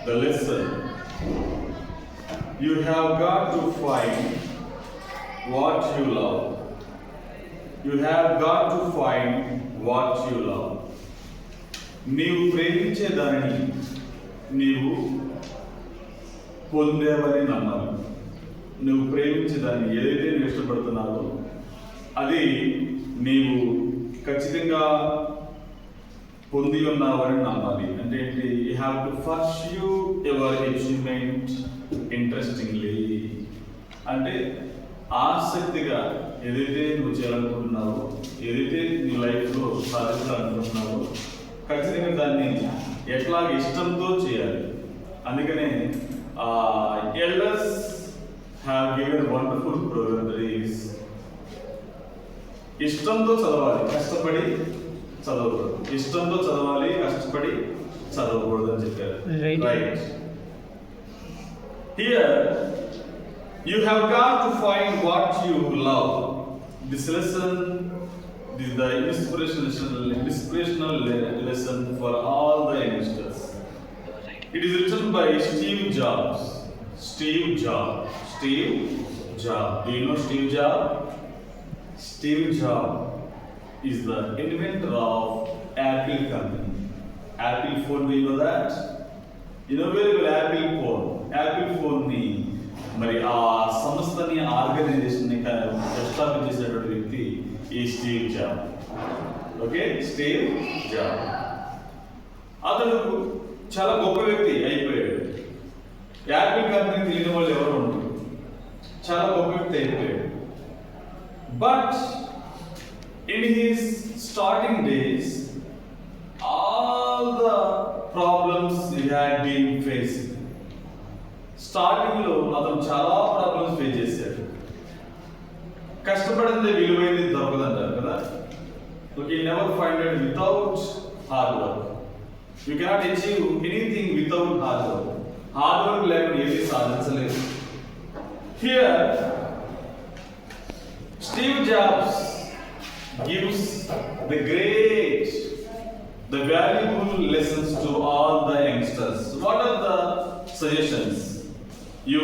the lesson. You have got to find what you love. You have got to find what you love. నీవు ప్రేమించే దానిని నీవు పొందేవని నమ్మాలి. నువ్వు ప్రేమించే దాన్ని ఏదైతే నువ్వు ఇష్టపడుతున్నావో అది నీవు ఖచ్చితంగా పొంది ఉన్నావని నమ్మాలి. అంటే ఏంటి? You have to pursue your achievement interestingly. అంటే ఆసక్తిగా ఏదైతే నువ్వు చేయాలనుకుంటున్నావో, ఏదైతే నీ లైఫ్లో సాధించాలనుకుంటున్నావో ఖచ్చితంగా దాన్ని ఎట్లా ఇష్టంతో చేయాలి. అందుకనే elders have given wonderful programme. ఇష్టంతో చదవాలి, కష్టపడి చదవకూడదు. ఇష్టంతో చదవాలి, కష్టపడి చదవకూడదు అని చెప్పారు. Right. Here you have got to find what you love. This lesson is the inspirational lesson for all the youngsters. It is written by Steve Jobs. Steve Jobs. Steve Jobs. Do you know Steve Jobs? Steve Jobs is the inventor of Apple company. Apple phone, do you know that? You know very well Apple phone. Apple phone ni మరి ఆ సంస్థని ఆర్గనైజేషన్ని establish చేసినటువంటి వ్యక్తి ఈ Steve job. Okay, Steve job అతడు చాలా గొప్ప వ్యక్తి అయిపోయాడు. యాపిల్ కంపెనీ తెలియని వాళ్ళు ఎవరు ఉంటారు? చాలా గొప్ప వ్యక్తి అయిపోయాడు. But in his starting days all the problems he had been facing. Starting లో అతను చాలా ప్రాబ్లమ్స్ ఫేస్ చేశాడు. కష్టపడింది విలువైంది దొరకదంటారు కదా. You never find it without hard work. You cannot achieve anything without hard work. Hard work లేకుండా ఏది సాధించలేదు. Here Steve Jobs gives the valuable lessons to all the youngsters. What are the suggestions? You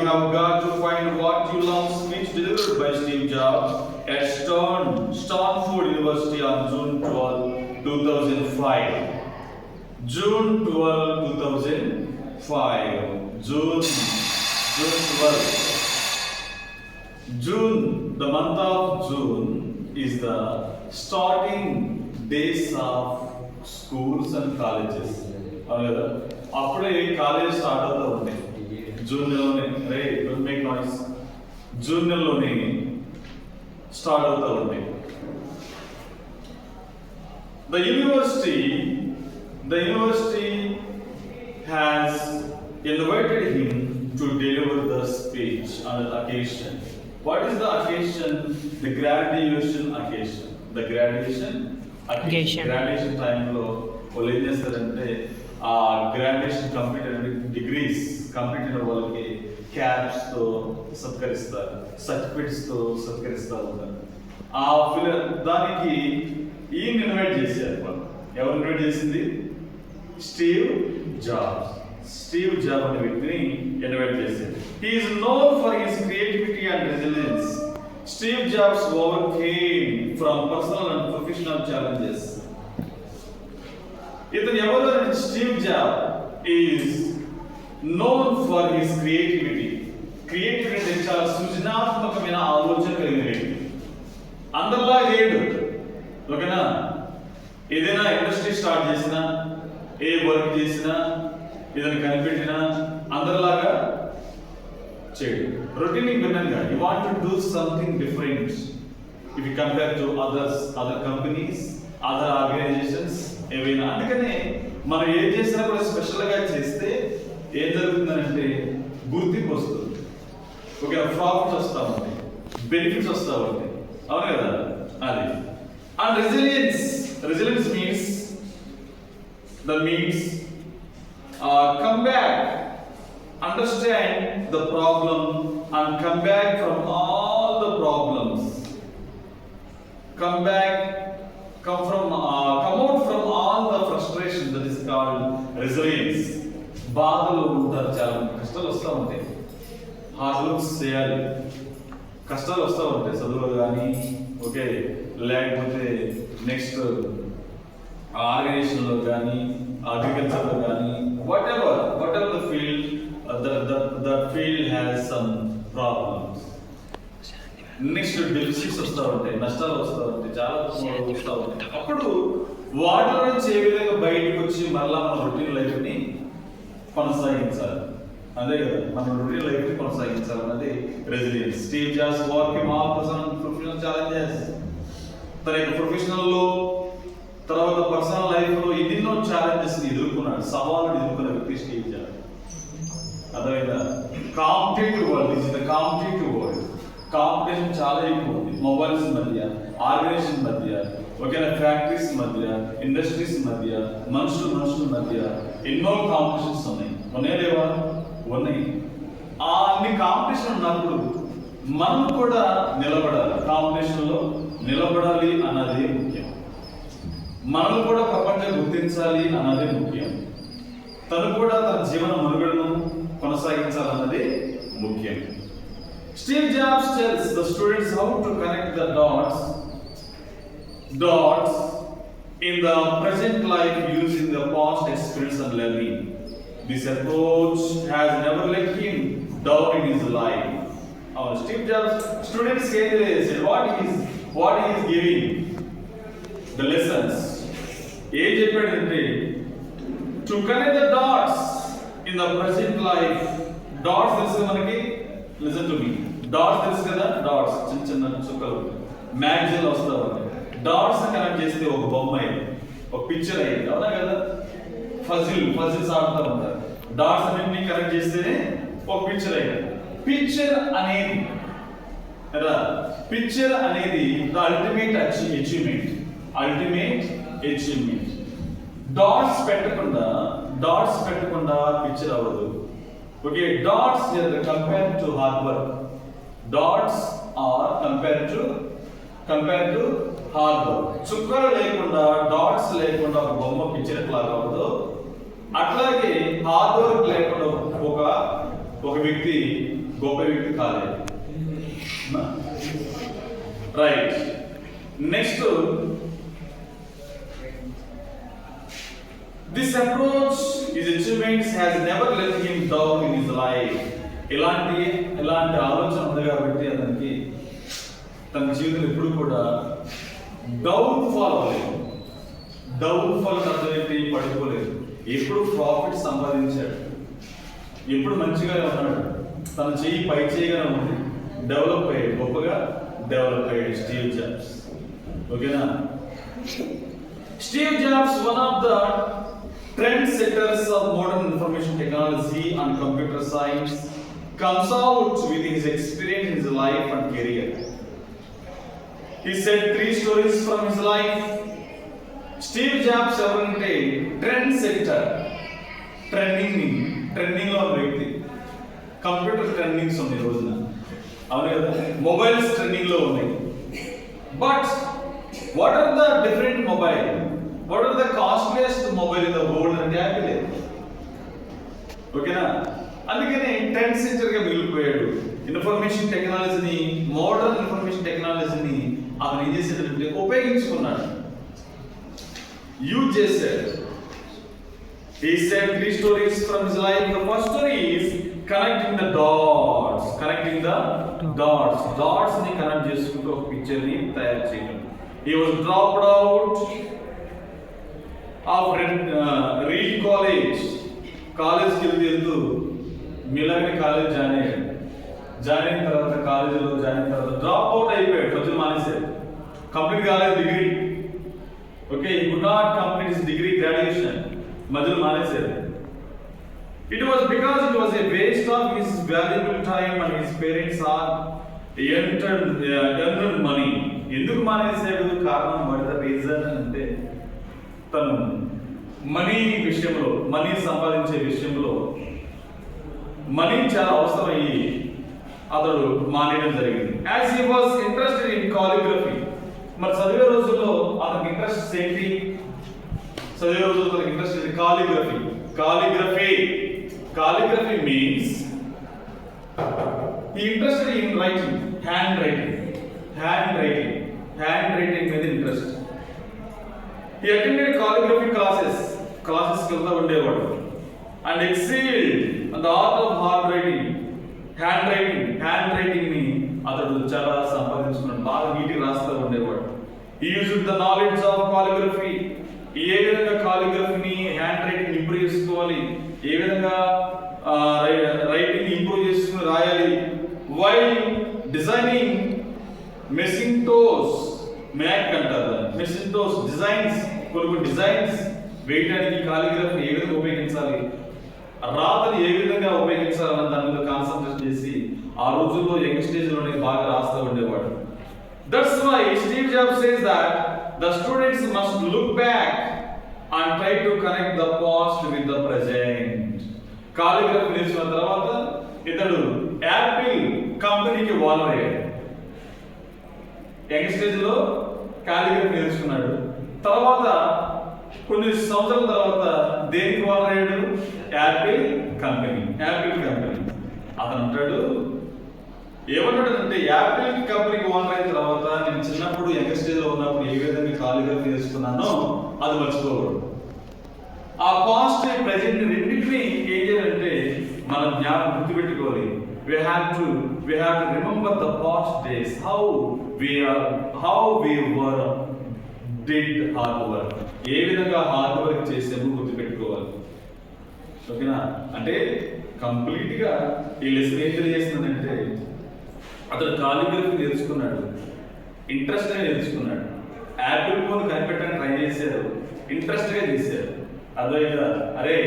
have got to find what you love. Speech delivered by Steve Jobs at Stanford University on June 12, 2005. June 12, 2005. June 12. June, the month of June is the starting days of schools and colleges. అవును కదా, అప్పుడే college start అవుతూ ఉంటాయి. June నెలలోనే, రే don't make noise, June నెలలోనే start అవుతూ ఉంటాయి. The university has invited him to deliver the speech on an occasion. What is the occasion? The graduation occasion. The graduation occasion. Graduation time లో వాళ్ళు ఏం చేస్తారంటే ఆ గ్రాడ్యుయేషన్ కంప్లీట్ అయిన degrees complete అయిన వాళ్ళకి క్యాప్స్ తో సత్కరిస్తారు, సర్టిఫికెట్స్ తో సత్కరిస్తూ ఉంటారు. ఆ దానికి ఈయన ఇన్వైట్ చేశారు. వాళ్ళు ఎవరు ఇన్వైట్ చేసింది? Steve jobs. స్టీవ్ జాబ్ అనే వ్యక్తిని ఇన్వైట్ చేశారు. He is known for his creativity and resilience. Steve Jobs overcame from personal and professional challenges. Steve Jobs is known for his creativity. Creativity అంటే చాలా సృజనాత్మకమైన ఆలోచన కలిగిన వ్యక్తి. అందరిలా చేయడు, ఓకేనా? ఏదైనా ఇండస్ట్రీ స్టార్ట్ చేసినా, ఏ వర్క్ చేసినా, ఏదైనా కనిపెట్టినా అందరిలాగా చేయడు. రొటీన్ భిన్నంగా you want to do something different if you compare to other companies, other organisations ఏవైనా. అందుకనే మనం ఏం చేసినా కూడా స్పెషల్గా చేస్తే ఏం జరుగుతుందంటే గుర్తింపు వస్తుంది, ఓకే, ప్రాఫిట్స్ వస్తూ ఉంటాయి, బెనిఫిట్స్ వస్తూ ఉంటాయి. అవును కదా? అది. And resilience means come back, understand the problem and come back from all the problems. Come out from all the frustration. That is called resilience. బాధలు ఉంటారు, చాలా కష్టాలు వస్తూ ఉంటాయి, హార్డ్ వర్క్స్ చేయాలి, కష్టాలు వస్తూ ఉంటాయి చదువులో కానీ, ఓకే, లేకపోతే నెక్స్ట్ ఆర్గనైజేషన్లో కానీ, అగ్రికల్చర్లో కానీ, what ever the field, that field has some problems. Next deficits వస్తూ ఉంటాయి, నష్టాలు వస్తూ ఉంటాయి, చాలా వస్తూ ఉంటాయి. అప్పుడు వాటిలో నుంచి ఏ విధంగా బయటకు వచ్చి మళ్ళీ మన రొటీన్ లైఫ్ని కొనసాగించాలి, అదే కదా మన రొటీన్ లైఫ్ని కొనసాగించాలి అన్నది resilience. Steve jobs overcome all professional challenges. తన యొక్క ప్రొఫెషనల్లో తర్వాత పర్సనల్ లైఫ్లో ఎన్నెన్నో ఛాలెంజెస్ని ఎదుర్కొన్నాడు, సవాళ్ళని ఎదుర్కొన్న వ్యక్తి స్టీవ్ జాబ్స్. అదేవిధంగా competitive world, this is the competitive world. Competition చాలా ఎక్కువ ఉంది, మొబైల్స్ మధ్య, ఆర్గనైజేషన్ మధ్య, ఓకేనా, ఫ్యాక్టరీస్ మధ్య, ఇండస్ట్రీస్ మధ్య, మనుషుల మధ్య ఎన్నో కాంపిటీషన్స్ ఉన్నాయి. లేవా? ఉన్నాయి. అన్ని కాంపిటీషన్ ఉన్నప్పుడు మనం కూడా నిలబడాలి, కాంపిటీషన్లో నిలబడాలి అన్నదే ముఖ్యం. మనం కూడా ప్రపంచం గుర్తించాలి అన్నదే ముఖ్యం. తను కూడా తన జీవన మనుగడను కొనసాగించాలన్నదే ముఖ్యం. Steve Jobs tells the students how to connect the dots in the present life using the past experience and learning. This approach has never let him down in his life. Steve Jobs students say what he is giving the lessons. ఏం చెప్పాడంటే to connect the dots in the present life. Dots తెలుసు మనకి, listen to me. Dots తెలుసు కదా, dots చిన్న చిన్న చుక్కలు magazine వస్తూ ఉంటాయి. డాట్స్ కనెక్ట్ చేస్తే ఒక బొమ్మ అయింది, ఒక పిక్చర్ అయింది, అవునా కదా. ఫజిల్స్ ఆడుతూ ఉంటారు. డాట్స్ అన్నింటినీ కనెక్ట్ చేస్తేనే ఒక పిక్చర్ అయింది. పిక్చర్ అనేది కదా, పిక్చర్ అనేది ద అల్టిమేట్ అచీవ్మెంట్. డాట్స్ పెట్టకుండా పిక్చర్ అవ్వదు. Okay, dots are compared to hard work. Dots are compared to hard work. చుక్కలు లేకుండా, డాట్స్ లేకుండా ఒక బొమ్మ పిక్చర్ ఎట్లా అవ్వదు, అట్లాగే హార్డ్ వర్క్ లేకుండా ఒక వ్యక్తి గొప్ప వ్యక్తి కాలేదు. Right. Next, this approach, his achievements has never let him down in his life. ఇలాంటి ఆలోచన ఉంది కాబట్టి అతనికి తన జీవితం ఎప్పుడు కూడా డౌన్ఫాల్ అవ్వలేదు. డౌన్ఫాల్ అర్థమైతే పడిపోలేదు. ఎప్పుడు ప్రాఫిట్ సంపాదించాడు, ఎప్పుడు మంచిగానే ఉన్నాడు, తన చెయ్యి పై చేయగానే ఉంది, గొప్పగా డెవలప్ అయ్యాడు స్టీవ్ జాబ్స్. ఓకేనా. Steve Jobs, one of the trendsetters of modern information technology and computer science, comes out with his experience in his life and career. He said 3 stories from his life. Steve Jobs ఎవరంటే ట్రెండ్సెట్టర్, trending లో వ్యక్తి. Computer trendings ఉన్నాయి రోజున, అవును కదా, mobiles trending లో ఉన్నాయి. But what are the different mobile, what are the costliest mobile in the world అంటే యాపిల్. ఓకేనా. అందుకని ట్రెండ్సెట్టర్ గా మిగిలిపోయాడు. ఇన్ఫర్మేషన్ టెక్నాలజీని, మోడర్న్ ఇన్ఫర్మేషన్ టెక్నాలజీని అతను ఏం చేసేటంటే ఉపయోగించుకున్నాడు, యూజ్ చేశాడు. He said 3 stories from his life. The first story is connecting the dots. Dots ని కనెక్ట్ చేసుకుంటూ ఒక పిక్చర్ ని తయారు చేయడం. He was dropped out of Reed College. కాలేజ్కి వెళ్తూ మిలాని కాలేజ్ జాయిన్ అయ్యాడు. జాయిన్ అయిన తర్వాత డ్రాప్ అవుట్ అయిపోయాడు, మధ్యలో మానేశాడు. కంప్లీట్ కాలేదు degree. Okay, he could not complete his degree graduation. మధ్యలో మానేశాడు. It was because it was a waste of his valuable time and his parents are earned money. ఎందుకు మానేశాడు? కారణం, వాట్ ద రీజన్ అంటే తను మనీ సంపాదించే విషయంలో మనీ చాలా అవసరమయ్యి అతడు మానేయడం జరిగింది. As he was interested in calligraphy. మరి చదివే రోజుల్లో అతనికి ఇంట్రెస్ట్ ఏంటి? Calligraphy calligraphy means he interested in writing, handwriting మీద interest. He attended calligraphy classes కింద ఉండేవాడు, and excelled in the art of handwriting ని అతడు చాలా సంపాదించుకున్నాడు, బాగా నీట్గా రాస్తూ ఉండేవాడు. He used the knowledge of calligraphy, ఏ విధంగా కాలిగ్రఫీని హ్యాండ్ రైటింగ్ ఇంప్రూవ్ చేసుకోవాలి, ఏ విధంగా రైటింగ్ ఇంప్రూవ్ చేసుకుని రాయాలి, వైల్ డిజైనింగ్ మెసింటోస్ మ్యాక్ అంటారు, మెసింటోస్ డిజైన్స్, కొన్ని డిజైన్స్ వేయడానికి కాలిగ్రఫీ ఏ విధంగా ఉపయోగించాలి, రాతని ఏ విధంగా ఉపయోగించాలన్న దాని మీద కాన్సన్ట్రేట్ చేసి ఆ రోజుల్లో యంగ్ స్టేజ్ లోనే బాగా రాస్తూ ఉండేవాడు. That's why Steve Jobs says that the students must look back and try to connect the past with the present. Calligraphy నేర్చుకున్న తర్వాత ఇతడు యాపిల్ కంపెనీకి ఓనర్ అయ్యాడు. యంగ్ స్టేజ్ లో కాలిగ్రఫీ నేర్చుకున్నాడు, తర్వాత కొన్ని సంవత్సరాల తర్వాత దేనికి ఓనర్ అయ్యాడు? Apple company. అతను అంటాడు, ఏమంటాడంటే యాపిల్ కంపెనీకి ఓనర్ అయిన తర్వాత నేను చిన్నప్పుడు యంగ్ స్టేజ్ లో ఉన్నప్పుడు ఏ విధంగా కాలిగ్రఫీ నేర్చుకున్నానో అది మర్చిపోకూడదు. ఆ పాస్ట్ ప్రెజెంట్ రెండింటినీ ఏం చేయాలంటే మనం జ్ఞాపకం గుర్తుపెట్టుకోవాలి. we have to remember the past days, how we were did hard work, ఏ విధంగా హార్డ్ వర్క్ చేసామో గుర్తుపెట్టుకోవాలి. ఓకేనా? అంటే కంప్లీట్ గా ఈ లెసన్ ఏం తెలియజేస్తుందంటే అతడు కాలిగ్రఫీ నేర్చుకున్నాడు, ఇంట్రెస్ట్ గా నేర్చుకున్నాడు, యాపిల్ ఫోన్ కనిపెట్టడానికి ట్రై చేశారు, ఇంట్రెస్ట్ గా చేశారు. అర్థమైందా? అరే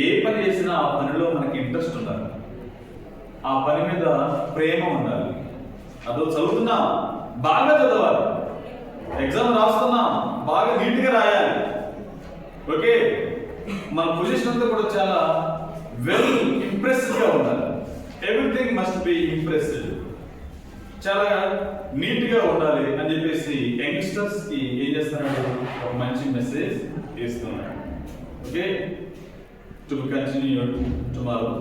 ఏ పని చేసినా ఆ పనిలో మనకి ఇంట్రెస్ట్ ఉండాలి, ఆ పని మీద ప్రేమ ఉండాలి. అదో చదువుతున్నాం బాగా చదవాలి, ఎగ్జామ్ రాస్తున్నాం బాగా నీట్గా రాయాలి. ఓకే, మన పొజిషన్ అంతా కూడా చాలా వెల్ ఇంప్రెసివ్ గా ఉండాలి. ఎవ్రీథింగ్ మస్ట్ బి ఇంప్రెసివ్, చాలా నీట్ గా ఉండాలి అని చెప్పేసి యంగ్స్టర్స్ కి ఏం చేస్తున్నాడు? ఒక మంచి మెసేజ్ ఇస్తున్నాడు. Okay, to continue tomorrow.